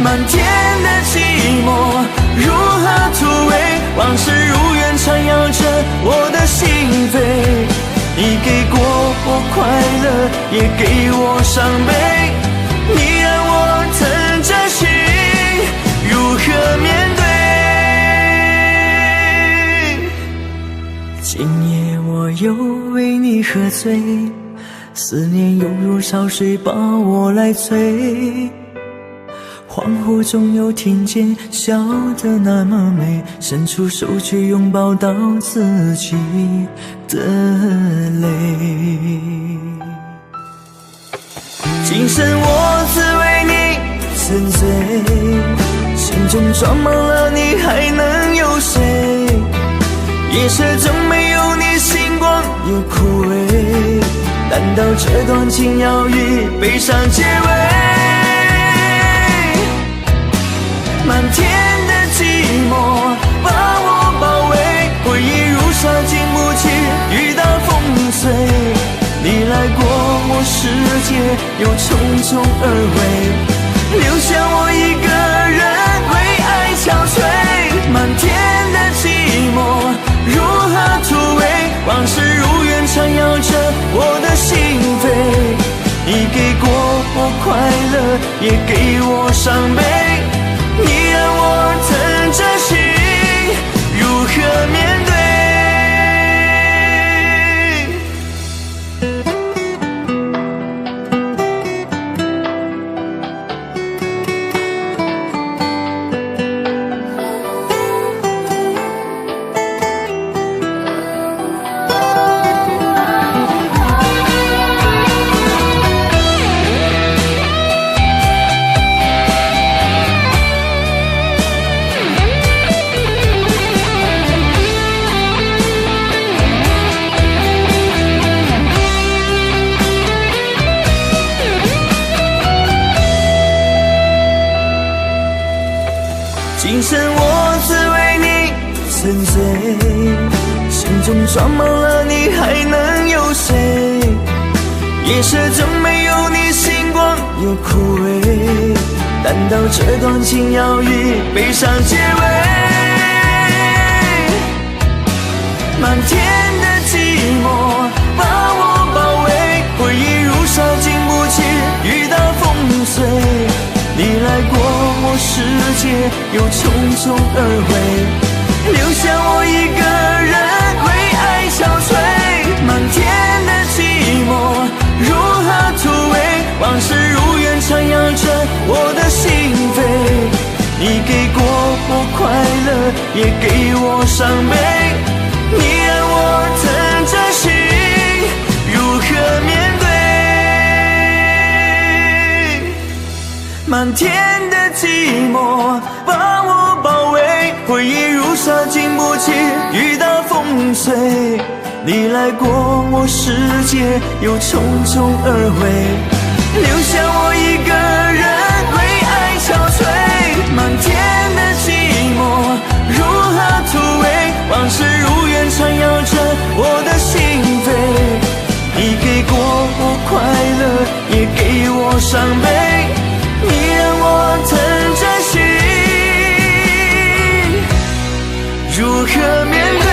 漫天的寂寞如何突围？往事如愿缠绕着我的心扉。你给过我快乐，也给我伤悲。你让我疼着心，如何面对？今夜我又为你喝醉，思念涌入潮水，把我来催。恍惚中又听见笑得那么美，伸出手却拥抱到自己的泪。今生我只为你沉醉，心中装满了你还能有谁？夜色中没有你星光又枯萎，难道这段情要以悲伤结尾？漫天的寂寞把我包围，回忆如沙经不起雨打风吹。你来过我世界，又匆匆而回，留下我一个人为爱憔悴。漫天的寂寞如何突围？往事如愿缠绕着我的心扉。你给过我快乐，也给我伤悲。你让我疼着心，如何面对？今生我只为你沉醉，心中装满了你还能有谁？夜色中没有你星光又枯萎，难道这段情要以悲伤结尾？漫天的寂寞把我包围，回忆如沙经不起雨打风吹。你来过我世界，又匆匆而回，留下我一个人为爱憔悴。漫天的寂寞如何突围？往事如愿缠绕着我的心扉。你给过我快乐，也给我伤悲。你让我疼着心，如何面对？漫天的寂寞把我包围，回忆如沙经不起雨打风吹。你来过我世界，又匆匆而回，留下我一个人为爱憔悴。漫天的寂寞如何突围？往事如愿缠绕着我的心扉。你给过我快乐，也给我伤悲。你让我疼着心，如何面对？